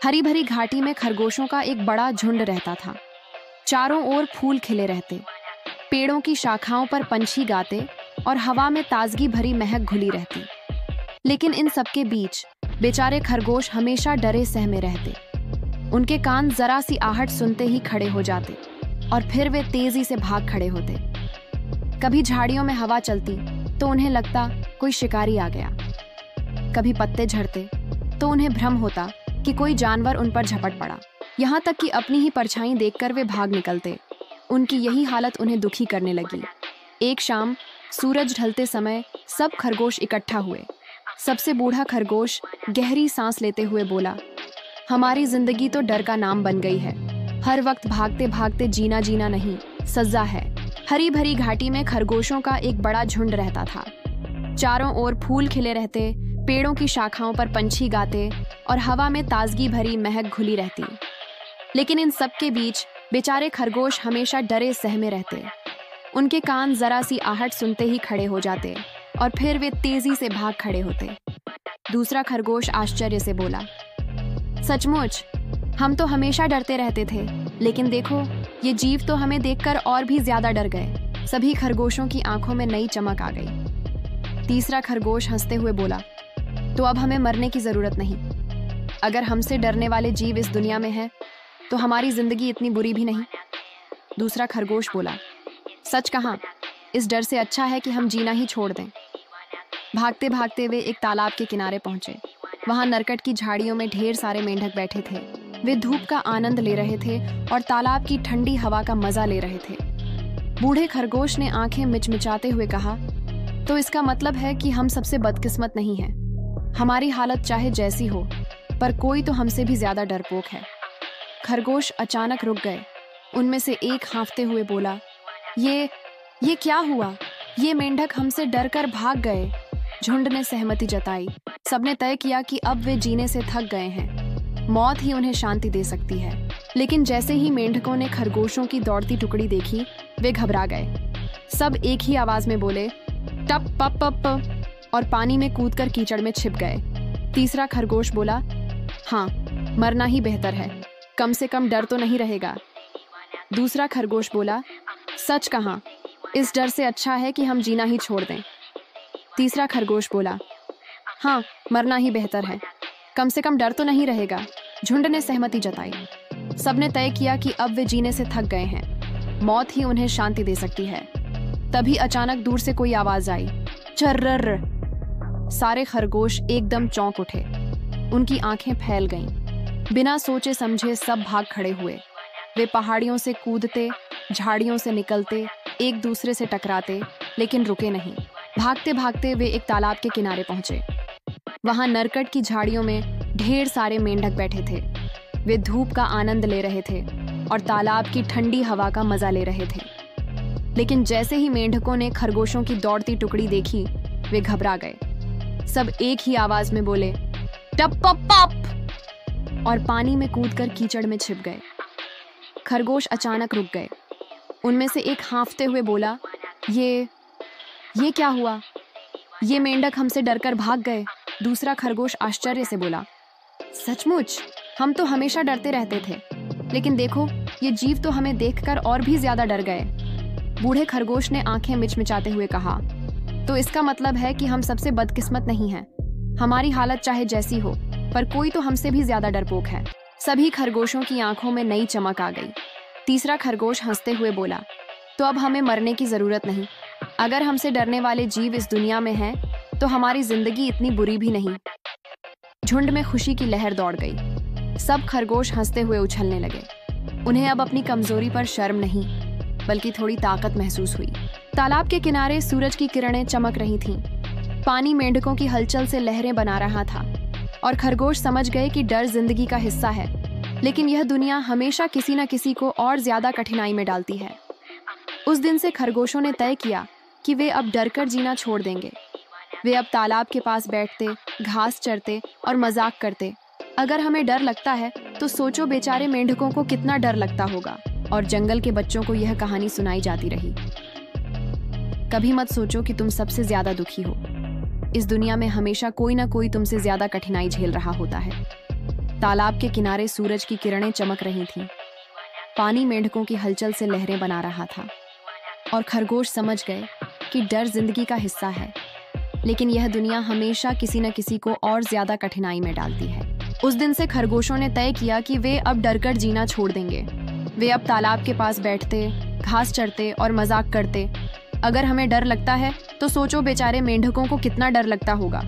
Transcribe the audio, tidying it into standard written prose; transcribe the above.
हरी भरी घाटी में खरगोशों का एक बड़ा झुंड रहता था। चारों ओर फूल खिले रहते, पेड़ों की शाखाओं पर पंछी गाते और हवा में ताजगी भरी महक घुली रहती। लेकिन इन सबके बीच बेचारे खरगोश हमेशा डरे सहमे रहते। उनके कान जरा सी आहट सुनते ही खड़े हो जाते और फिर वे तेजी से भाग खड़े होते। कभी झाड़ियों में हवा चलती तो उन्हें लगता कोई शिकारी आ गया। कभी पत्ते झड़ते तो उन्हें भ्रम होता कि कोई जानवर उन पर झपट पड़ा। यहाँ तक कि अपनी ही परछाई देखकर वे भाग निकलते। उनकी यही हालत उन्हें दुखी करने लगी। एक शाम सूरज ढलते समय सब खरगोश इकट्ठा हुए। सबसे बूढ़ा खरगोश गहरी सांस लेते हुए बोला, हमारी जिंदगी तो डर का नाम बन गई है। हर वक्त भागते भागते जीना जीना नहीं, सजा है। हरी भरी घाटी में खरगोशों का एक बड़ा झुंड रहता था। चारों ओर फूल खिले रहते, पेड़ों की शाखाओं पर पंछी गाते और हवा में ताजगी भरी महक घुली रहती। लेकिन इन सब के बीच बेचारे खरगोश हमेशा डरे सहमे रहते। उनके कान जरा सी आहट सुनते ही खड़े हो जाते और फिर वे तेजी से भाग खड़े होते। दूसरा खरगोश आश्चर्य से बोला, सचमुच हम तो हमेशा डरते रहते थे, लेकिन देखो ये जीव तो हमें देखकर और भी ज्यादा डर गए। सभी खरगोशों की आंखों में नई चमक आ गई। तीसरा खरगोश हंसते हुए बोला, तो अब हमें मरने की जरूरत नहीं। अगर हमसे डरने वाले जीव इस दुनिया में हैं, तो हमारी जिंदगी इतनी बुरी भी नहीं। दूसरा खरगोश बोला, सच कहा, इस डर से अच्छा है कि हम जीना ही छोड़ दें। भागते भागते वे एक तालाब के किनारे पहुंचे। वहां नरकट की झाड़ियों में ढेर सारे मेंढक बैठे थे। वे धूप का आनंद ले रहे थे और तालाब की ठंडी हवा का मजा ले रहे थे। बूढ़े खरगोश ने आंखें मिचमिचाते हुए कहा, तो इसका मतलब है कि हम सबसे बदकिस्मत नहीं हैं। हमारी हालत चाहे जैसी हो, पर कोई तो हमसे भी ज्यादा डरपोक है। खरगोश अचानक रुक गए। उनमें से एक हाँफते हुए बोला, ये क्या हुआ? ये मेंढक हमसे डरकर भाग गए। झुंड ने सहमति जताई। सबने तय किया कि अब वे जीने से थक गए हैं। मौत ही उन्हें शांति दे सकती है। लेकिन जैसे ही मेंढकों ने खरगोशों की दौड़ती टुकड़ी देखी, वे घबरा गए। सब एक ही आवाज में बोले, टप पप पप, और पानी में कूदकर कीचड़ में छिप गए। तीसरा खरगोश बोला, हाँ, मरना ही बेहतर है। कम से कम डर तो नहीं रहेगा। दूसरा खरगोश बोला, सच कहा, इस डर से अच्छा है कि हम जीना ही छोड़ दें। तीसरा खरगोश बोला, हाँ, मरना ही बेहतर है। कम से कम डर तो नहीं रहेगा। झुंड ने सहमति जताई। सबने तय किया कि अब वे जीने से थक गए हैं। मौत ही उन्हें शांति दे सकती है। तभी अचानक दूर से कोई आवाज आई, चर्रर। सारे खरगोश एकदम चौंक उठे। उनकी आंखें फैल गईं। बिना सोचे समझे सब भाग खड़े हुए। वे पहाड़ियों से कूदते, झाड़ियों से निकलते, एक दूसरे से टकराते, लेकिन रुके नहीं। भागते भागते वे एक तालाब के किनारे पहुंचे। वहां नरकट की झाड़ियों में ढेर सारे मेंढक बैठे थे। वे धूप का आनंद ले रहे थे और तालाब की ठंडी हवा का मजा ले रहे थे। लेकिन जैसे ही मेंढकों ने खरगोशों की दौड़ती टुकड़ी देखी, वे घबरा गए। सब एक ही आवाज में बोले, टप पप पप, और पानी में कूदकर कीचड़ में छिप गए। खरगोश अचानक रुक गए। उनमें से एक हाँफते हुए बोला, ये क्या हुआ? ये मेंढक हमसे डरकर भाग गए। दूसरा खरगोश आश्चर्य से बोला, सचमुच हम तो हमेशा डरते रहते थे, लेकिन देखो ये जीव तो हमें देखकर और भी ज्यादा डर गए। बूढ़े खरगोश ने आंखें मिचमिचाते हुए कहा, तो इसका मतलब है कि हम सबसे बदकिस्मत नहीं हैं। हमारी हालत चाहे जैसी हो, पर कोई तो हमसे भी ज्यादा डरपोक है। सभी खरगोशों की आंखों में नई चमक आ गई। तीसरा खरगोश हंसते हुए बोला, तो अब हमें मरने की जरूरत नहीं। अगर हमसे डरने वाले जीव इस दुनिया में हैं, तो हमारी जिंदगी इतनी बुरी भी नहीं। झुंड में खुशी की लहर दौड़ गई। सब खरगोश हंसते हुए उछलने लगे। उन्हें अब अपनी कमजोरी पर शर्म नहीं, बल्कि थोड़ी ताकत महसूस हुई। तालाब के किनारे सूरज की किरणें चमक रही थीं। पानी मेंढकों की हलचल से लहरें बना रहा था और खरगोश समझ गए कि डर जिंदगी का हिस्सा है, लेकिन यह दुनिया हमेशा किसी न किसी को और ज्यादा कठिनाई में डालती है। उस दिन से खरगोशों ने तय किया कि वे अब डरकर जीना छोड़ देंगे। वे अब तालाब के पास बैठते, घास चरते और मजाक करते। अगर हमें डर लगता है तो सोचो बेचारे मेंढकों को कितना डर लगता होगा। और जंगल के बच्चों को यह कहानी सुनाई जाती रही। कभी मत सोचो कि तुम सबसे ज्यादा दुखी हो। इस दुनिया में हमेशा कोई ना कोई तुमसे ज्यादा कठिनाई झेल रहा होता है। तालाब के किनारे सूरज की किरणें चमक रही थीं। पानी मेंढकों की हलचल से लहरें बना रहा था और खरगोश समझ गए कि डर जिंदगी का हिस्सा है, लेकिन यह दुनिया हमेशा किसी न किसी को और ज्यादा कठिनाई में डालती है। उस दिन से खरगोशों ने तय किया कि वे अब डरकर जीना छोड़ देंगे। वे अब तालाब के पास बैठते, घास चरते और मजाक करते। अगर हमें डर लगता है तो सोचो बेचारे मेंढकों को कितना डर लगता होगा।